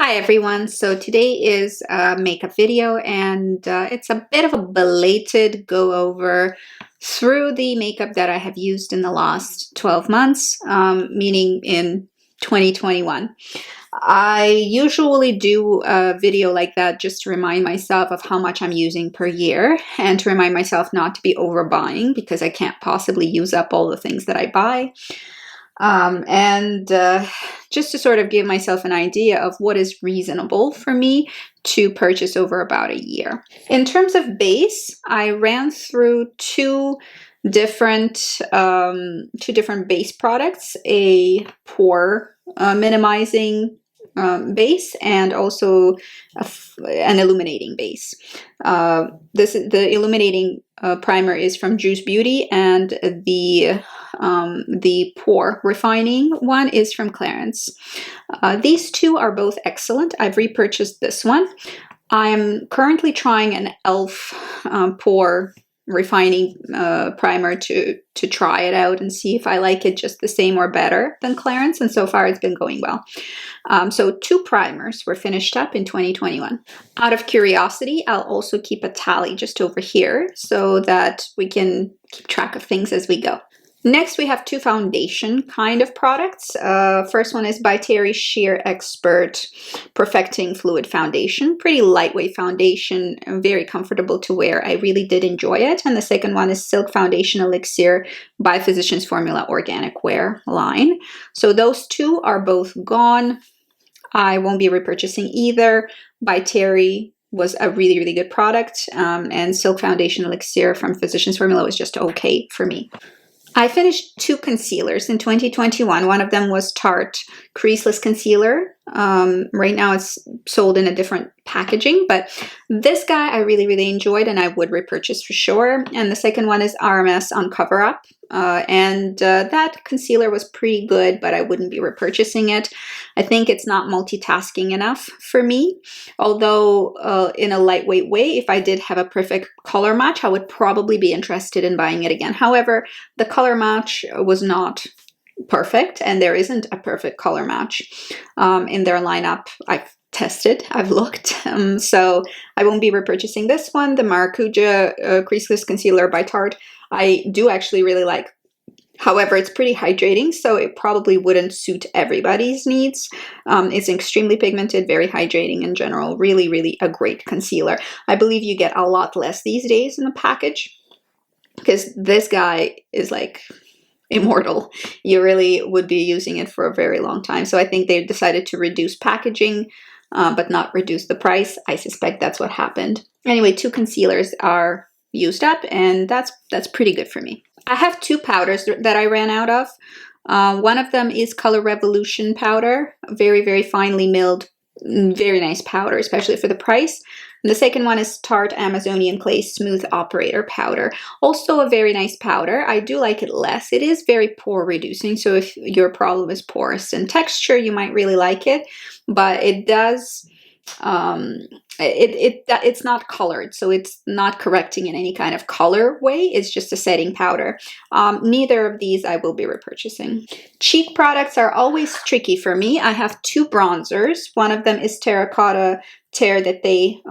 Hi everyone, so today is a makeup video and it's a bit of a belated go over through the makeup that I have used in the last 12 months, meaning in 2021. I usually do a video like that just to remind myself of how much I'm using per year and to remind myself not to be overbuying because I can't possibly use up all the things that I buy. Just to sort of give myself an idea of what is reasonable for me to purchase over about a year. In terms of base, I ran through two different base products, a pore minimizing base and also an illuminating base. The illuminating primer is from Juice Beauty, and the pore refining one is from Clarins. These two are both excellent. I've repurchased this one. I'm currently trying an e.l.f. Pore refining primer to try it out and see if I like it just the same or better than Clarins, and so far it's been going well. So two primers were finished up in 2021. Out of curiosity, I'll also keep a tally just over here so that we can keep track of things as we go. Next, we have two foundation kind of products. First one is by Terry Sheer Expert Perfecting Fluid Foundation. Pretty lightweight foundation, very comfortable to wear. I really did enjoy it. And the second one is Silk Foundation Elixir by Physicians Formula Organic Wear line. So those two are both gone. I won't be repurchasing either. By Terry was a really, really good product. And Silk Foundation Elixir from Physicians Formula was just okay for me. I finished two concealers in 2021. One of them was Tarte Creaseless Concealer. Right now it's sold in a different packaging, but this guy I really, really enjoyed and I would repurchase for sure. And the second one is RMS on Cover Up. That concealer was pretty good, but I wouldn't be repurchasing it. I think it's not multitasking enough for me. Although in a lightweight way, if I did have a perfect color match, I would probably be interested in buying it again. However, the color match was not perfect, and there isn't a perfect color match in their lineup. I've tested, I've looked, so I won't be repurchasing this one. The Maracuja Creaseless Concealer by Tarte, I do actually really like. However, it's pretty hydrating, so it probably wouldn't suit everybody's needs. It's extremely pigmented, very hydrating in general. Really, really a great concealer. I believe you get a lot less these days in the package because this guy is like immortal. You really would be using it for a very long time. So I think they decided to reduce packaging, but not reduce the price. I suspect that's what happened. Anyway, two concealers are used up, and that's pretty good for me. I have two powders that I ran out of. One of them is Color Revolution powder, very, very finely milled, very nice powder, especially for the price. And the second one is Tarte Amazonian Clay Smooth Operator powder, also a very nice powder. I do like it less. It is very pore reducing, so if your problem is porous and texture, you might really like it, but it does it's not colored, so it's not correcting in any kind of color way. It's just a setting powder. Neither of these I will be repurchasing. Cheek products are always tricky for me. I have two bronzers. One of them is Terracotta Tear that they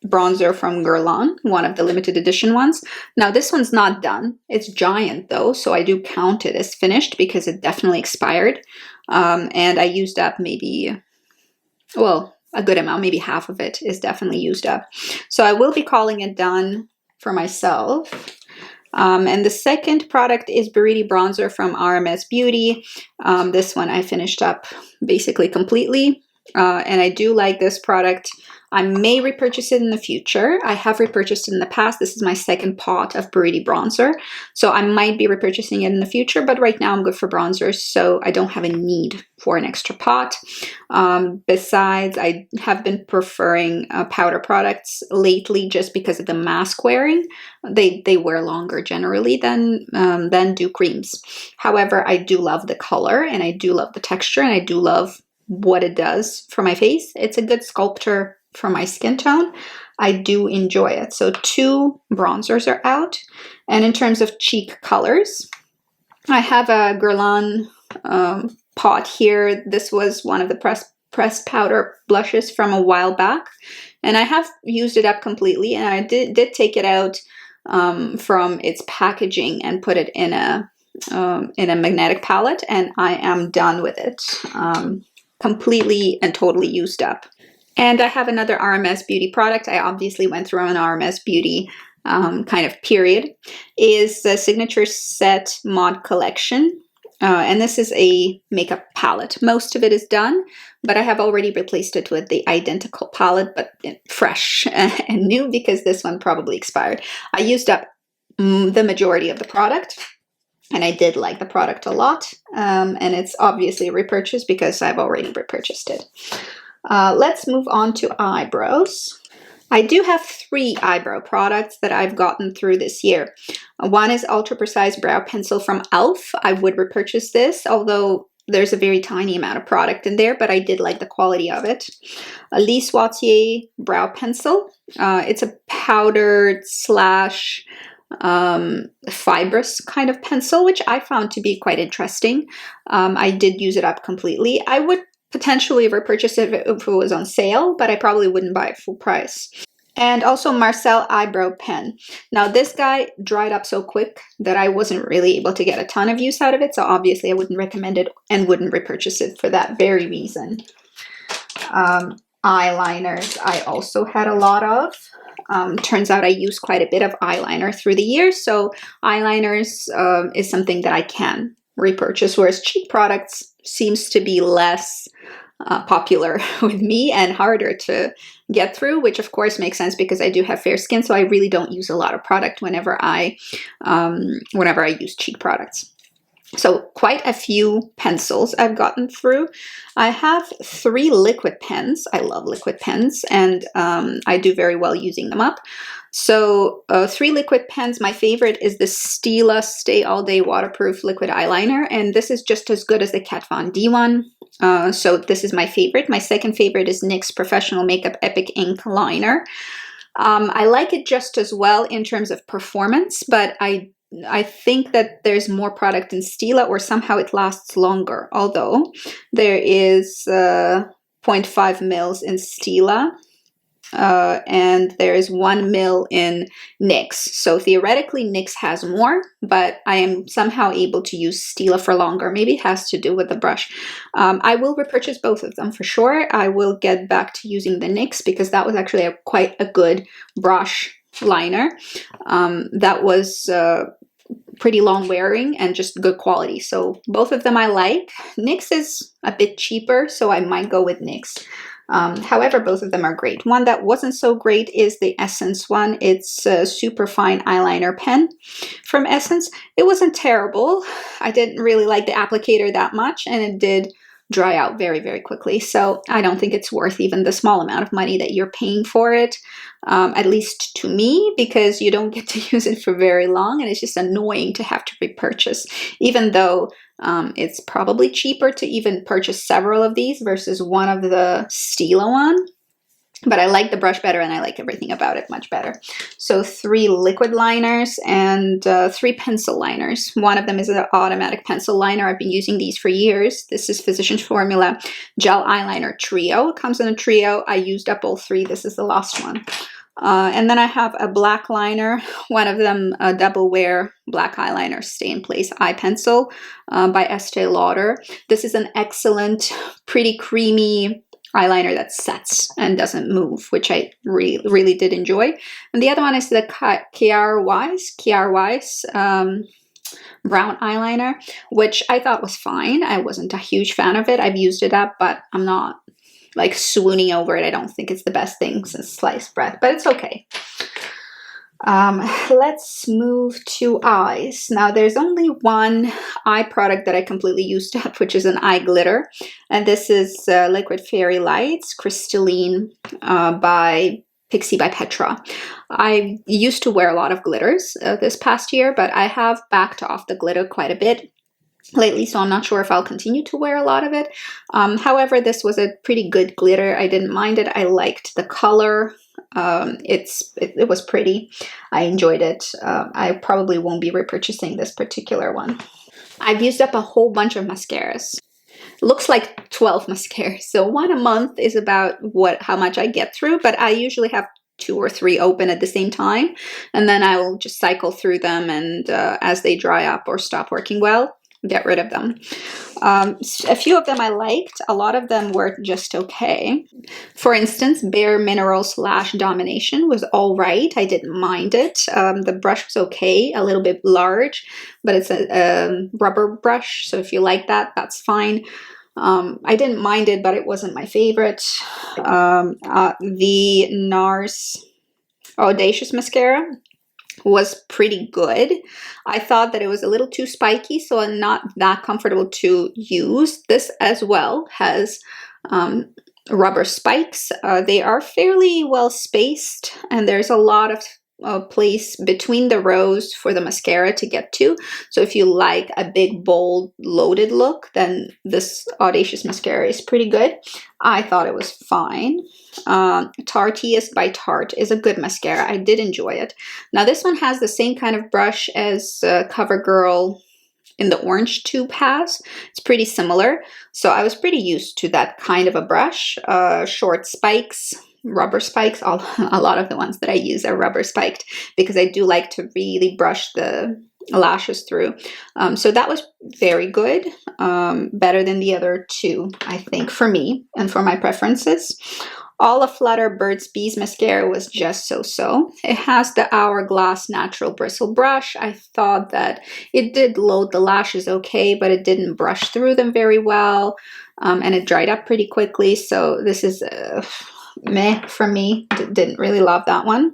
bronzer from Guerlain, one of the limited edition ones. Now this one's not done. It's giant though, so I do count it as finished because it definitely expired. And I used up maybe, well, a good amount, maybe half of it is definitely used up. So I will be calling it done for myself. And the second product is Buriti Bronzer from RMS Beauty. This one I finished up basically completely. And I do like this product. I may repurchase it in the future. I have repurchased it in the past. This is my second pot of Buriti bronzer. So I might be repurchasing it in the future, but right now I'm good for bronzers, so I don't have a need for an extra pot. Besides, I have been preferring powder products lately just because of the mask wearing. They wear longer generally than do creams. However, I do love the color and I do love the texture and I do love what it does for my face. It's a good sculptor for my skin tone. I do enjoy it. So two bronzers are out. And in terms of cheek colors, I have a Guerlain pot here. This was one of the pressed powder blushes from a while back, and I have used it up completely, and I did take it out from its packaging and put it in a magnetic palette, and I am done with it. Completely and totally used up. And I have another RMS Beauty product. I obviously went through an RMS Beauty kind of period, is the Signature Set Mod Collection. And this is a makeup palette. Most of it is done, but I have already replaced it with the identical palette, but fresh and new, because this one probably expired. I used up the majority of the product, and I did like the product a lot. And it's obviously a repurchase because I've already repurchased it. Let's move on to eyebrows. I do have 3 eyebrow products that I've gotten through this year. One is Ultra Precise Brow Pencil from e.l.f. I would repurchase this, although there's a very tiny amount of product in there, but I did like the quality of it. A Lee Swatier Brow Pencil. It's a powdered slash fibrous kind of pencil, which I found to be quite interesting. I did use it up completely. I would potentially repurchase it if it was on sale, but I probably wouldn't buy it full price. And also Marcel Eyebrow Pen. Now this guy dried up so quick that I wasn't really able to get a ton of use out of it, so obviously I wouldn't recommend it and wouldn't repurchase it for that very reason. Eyeliners I also had a lot of. Turns out I use quite a bit of eyeliner through the years, so eyeliners is something that I can repurchase, whereas cheap products seems to be less popular with me and harder to get through, which of course makes sense because I do have fair skin, so I really don't use a lot of product whenever I use cheap products. So quite a few pencils I've gotten through. I have 3 liquid pens. I love liquid pens, and I do very well using them up. So 3 liquid pens. My favorite is the Stila Stay All Day Waterproof Liquid Eyeliner, and this is just as good as the Kat Von D one. So this is my favorite. My second favorite is NYX Professional Makeup Epic Ink Liner. I like it just as well in terms of performance, but I think that there's more product in Stila, or somehow it lasts longer, although there is 0.5 mils in Stila, and there is 1 mil in NYX. So theoretically NYX has more, but I am somehow able to use Stila for longer. Maybe it has to do with the brush. I will repurchase both of them for sure. I will get back to using the NYX because that was actually quite a good brush liner. That was pretty long wearing and just good quality. So both of them I like. NYX is a bit cheaper, so I might go with NYX. However, both of them are great. One that wasn't so great is the Essence one. It's a super fine eyeliner pen from Essence. It wasn't terrible. I didn't really like the applicator that much, and it did dry out very, very quickly. So I don't think it's worth even the small amount of money that you're paying for it, at least to me, because you don't get to use it for very long, and it's just annoying to have to repurchase, even though it's probably cheaper to even purchase several of these versus one of the Stila one. But I like the brush better, and I like everything about it much better. So 3 liquid liners and 3 pencil liners. One of them is an automatic pencil liner. I've been using these for years. This is Physicians Formula Gel Eyeliner Trio. It comes in a trio. I used up all 3. This is the last one. And then I have a black liner, one of them a double wear black eyeliner Stay in Place Eye Pencil by Estee Lauder. This is an excellent, pretty creamy eyeliner that sets and doesn't move, which I really did enjoy. And the other one is the Kiar Weiss brown eyeliner, which I thought was fine. I wasn't a huge fan of it. I've used it up, but I'm not like swooning over it. I don't think it's the best thing since sliced bread, but it's okay. Let's move to eyes. Now there's only one eye product that I completely used up, which is an eye glitter. And this is Liquid Fairy Lights Crystalline by Pixie by Petra. I used to wear a lot of glitters this past year, but I have backed off the glitter quite a bit lately, so I'm not sure if I'll continue to wear a lot of it. However, this was a pretty good glitter. I didn't mind it. I liked the color. It was pretty. I enjoyed it. I probably won't be repurchasing this particular one. I've used up a whole bunch of mascaras. looks like 12 mascaras. So one a month is about how much I get through, but I usually have 2 or 3 open at the same time, and then I will just cycle through them, and as they dry up or stop working well, get rid of them. A few of them I liked. A lot of them were just okay. For instance, Bare Minerals Lash Domination was all right. I didn't mind it. The brush was okay, a little bit large, but it's a rubber brush, so if you like that, that's fine. I didn't mind it, but it wasn't my favorite. The NARS Audacious Mascara was pretty good. I thought that it was a little too spiky, so I'm not that comfortable to use. This as well has rubber spikes. They are fairly well spaced, and there's a lot of place between the rows for the mascara to get to. So if you like a big, bold, loaded look, then this Audacious Mascara is pretty good. I thought it was fine. Tarteist by Tarte is a good mascara. I did enjoy it. Now this one has the same kind of brush as CoverGirl in the orange tube has. It's pretty similar. So I was pretty used to that kind of a brush. Short spikes, rubber spikes. A lot of the ones that I use are rubber spiked because I do like to really brush the lashes through. So that was very good. Better than the other two, I think, for me and for my preferences. Olaflutter Burt's Bees mascara was just so-so. It has the Hourglass Natural Bristle Brush. I thought that it did load the lashes okay, but it didn't brush through them very well, and it dried up pretty quickly. So this is meh for me. Didn't really love that one.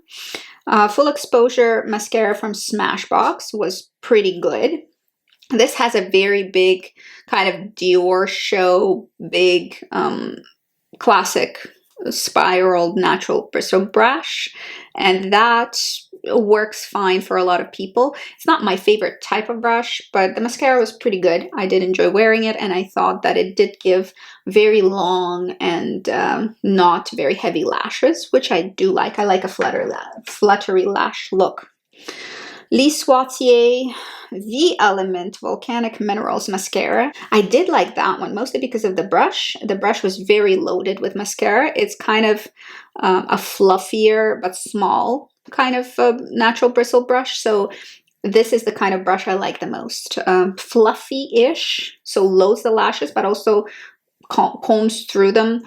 Full Exposure Mascara from Smashbox was pretty good. This has a very big kind of Dior show, big classic spiraled natural bristle brush, and that works fine for a lot of people. It's not my favorite type of brush, but the mascara was pretty good. I did enjoy wearing it, and I thought that it did give very long and not very heavy lashes, which I do like. I like a fluttery lash look. Lise Swathier The Element Volcanic Minerals Mascara. I did like that one, mostly because of the brush. The brush was very loaded with mascara. It's kind of a fluffier but small kind of natural bristle brush. So this is the kind of brush I like the most. Fluffy-ish, so loads the lashes, but also combs through them.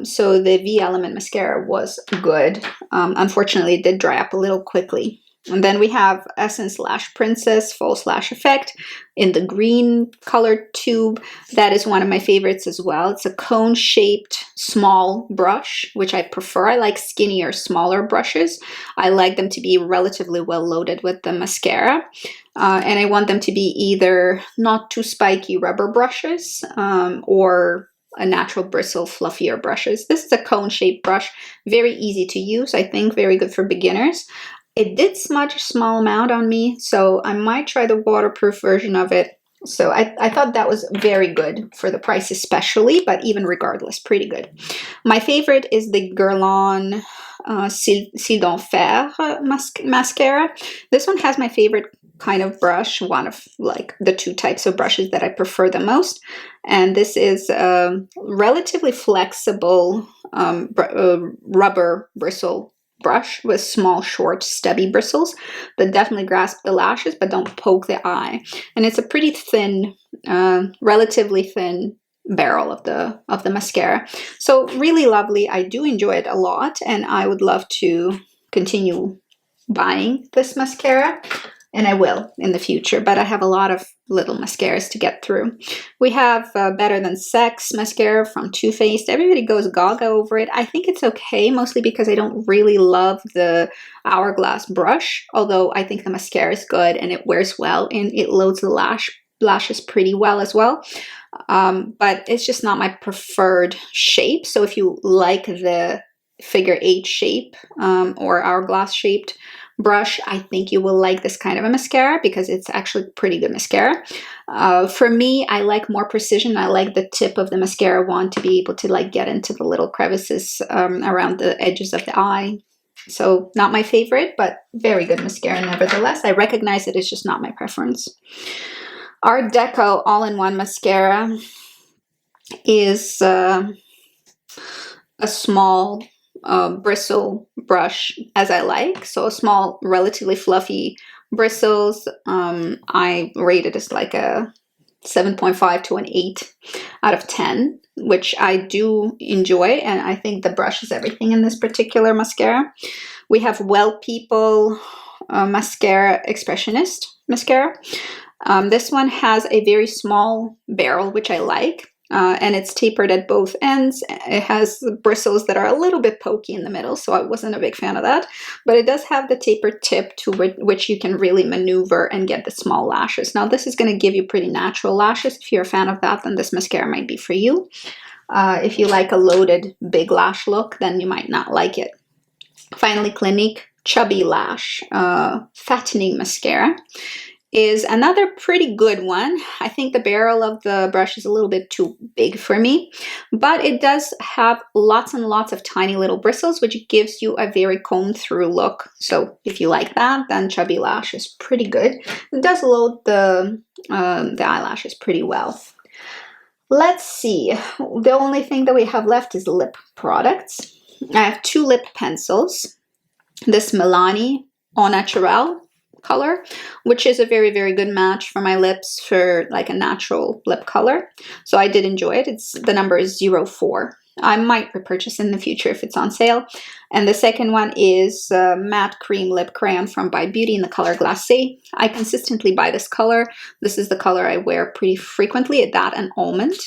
So the V Element Mascara was good. Unfortunately, it did dry up a little quickly. And then we have Essence Lash Princess False Lash Effect in the green colored tube. That is one of my favorites as well. It's a cone-shaped small brush, which I prefer. I like skinnier, smaller brushes. I like them to be relatively well loaded with the mascara. And I want them to be either not too spiky rubber brushes or a natural bristle fluffier brushes. This is a cone-shaped brush. Very easy to use, I think. Very good for beginners. It did smudge a small amount on me, so I might try the waterproof version of it. So I thought that was very good for the price especially, but even regardless, pretty good. My favorite is the Guerlain Cils d'Enfer mascara. This one has my favorite kind of brush, one of like the two types of brushes that I prefer the most. And this is a relatively flexible rubber bristle brush with small, short, stubby bristles that definitely grasp the lashes but don't poke the eye. And it's a pretty thin, relatively thin barrel of the mascara. So really lovely. I do enjoy it a lot, and I would love to continue buying this mascara. And I will in the future, but I have a lot of little mascaras to get through. We have Better Than Sex mascara from Too Faced. Everybody goes gaga over it. I think it's okay, mostly because I don't really love the Hourglass brush, although I think the mascara is good and it wears well and it loads the lashes pretty well as well. But it's just not my preferred shape. So if you like the figure 8 shape or hourglass shaped brush, I think you will like this kind of a mascara because it's actually pretty good mascara. For me, I like more precision. I like the tip of the mascara wand to be able to like get into the little crevices around the edges of the eye. So not my favorite, but very good mascara nevertheless. I recognize it, it's just not my preference. Art Deco All-in-One Mascara. is a small bristle brush, as I like. So a small, relatively fluffy bristles. I rate it as like a 7.5 to an 8 out of 10, which I do enjoy, and I think the brush is everything in this particular mascara. We have Well People Mascara Expressionist Mascara. This one has a very small barrel, which I like. And it's tapered at both ends. It has bristles that are a little bit pokey in the middle, so I wasn't a big fan of that. But it does have the tapered tip to which you can really maneuver and get the small lashes. Now, this is going to give you pretty natural lashes. If you're a fan of that, then this mascara might be for you. If you like a loaded, big lash look, then you might not like it. Finally, Clinique Chubby Lash Fattening Mascara is another pretty good one. I think the barrel of the brush is a little bit too big for me, but it does have lots and lots of tiny little bristles, which gives you a very combed through look. So if you like that, then Chubby Lash is pretty good. It does load the eyelashes pretty well. Let's see. The only thing that we have left is lip products. I have 2 lip pencils. This Milani Au Naturel color, which is a very, very good match for my lips for like a natural lip color. So I did enjoy it. The number is 04. I might repurchase in the future if it's on sale. And the second one is Matte Cream Lip Crayon from By Beauty in the color Glacé. I consistently buy this color. This is the color I wear pretty frequently, that and Almond.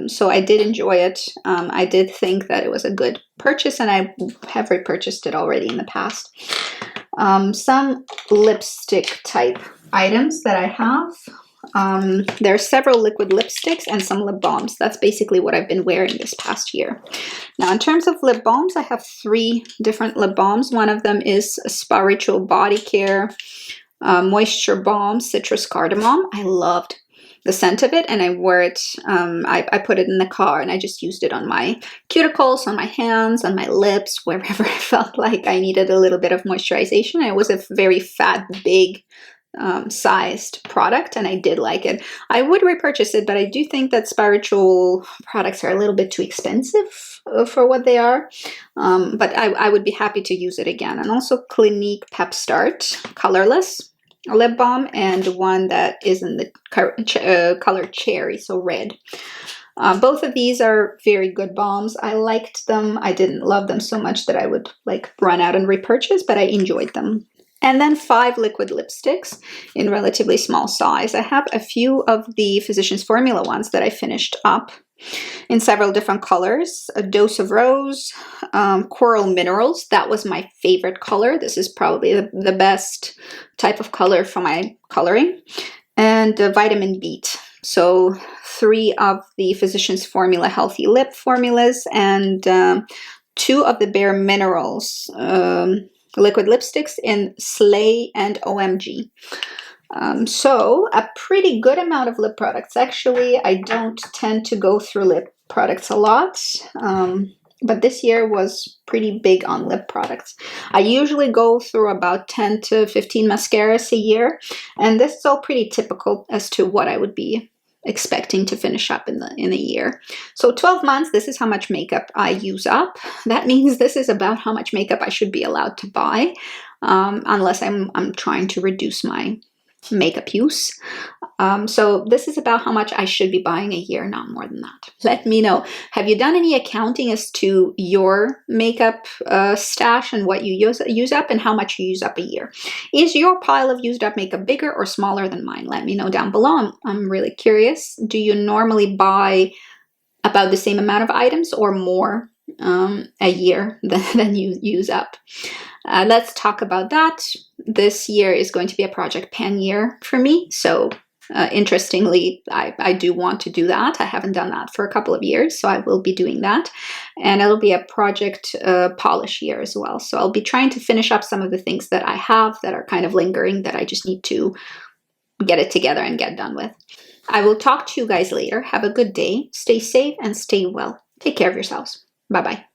So I did enjoy it. I did think that it was a good purchase, and I have repurchased it already in the past. Some lipstick type items that I have. There are several liquid lipsticks and some lip balms. That's basically what I've been wearing this past year. Now, in terms of lip balms, I have 3 different lip balms. One of them is Spa Ritual Body Care Moisture Balm Citrus Cardamom. I loved the scent of it, and I wore it, I put it in the car, and I just used it on my cuticles, on my hands, on my lips, wherever I felt like I needed a little bit of moisturization. It was a very fat, big sized product, and I did like it. I would repurchase it, but I do think that Spa Ritual products are a little bit too expensive for what they are, but I would be happy to use it again. And also Clinique Pep Start Colorless lip balm, and one that is in the color cherry, so red. Both of these are very good balms. I liked them. I didn't love them so much that I would like run out and repurchase, but I enjoyed them. And then 5 liquid lipsticks in relatively small size. I have a few of the Physicians Formula ones that I finished up in several different colors. A Dose of Rose, Coral Minerals. That was my favorite color. This is probably the best type of color for my coloring. And Vitamin Beat. So 3 of the Physicians Formula Healthy Lip formulas, and 2 of the Bare Minerals liquid lipsticks in Slay and OMG. So a pretty good amount of lip products. Actually, I don't tend to go through lip products a lot, but this year was pretty big on lip products. I usually go through about 10 to 15 mascaras a year, and this is all pretty typical as to what I would be expecting to finish up in the year. So 12 months, this is how much makeup I use up. That means this is about how much makeup I should be allowed to buy, unless I'm trying to reduce my makeup use. So this is about how much I should be buying a year, not more than that. Let me know. Have you done any accounting as to your makeup stash and what you use up and how much you use up a year? Is your pile of used up makeup bigger or smaller than mine? Let me know down below. I'm really curious. Do you normally buy about the same amount of items or more a year than you use up? Let's talk about that. This year is going to be a Project Pan year for me. So interestingly, I do want to do that. I haven't done that for a couple of years, so I will be doing that. And it'll be a Project Polish year as well. So I'll be trying to finish up some of the things that I have that are kind of lingering that I just need to get it together and get done with. I will talk to you guys later. Have a good day. Stay safe and stay well. Take care of yourselves. Bye-bye.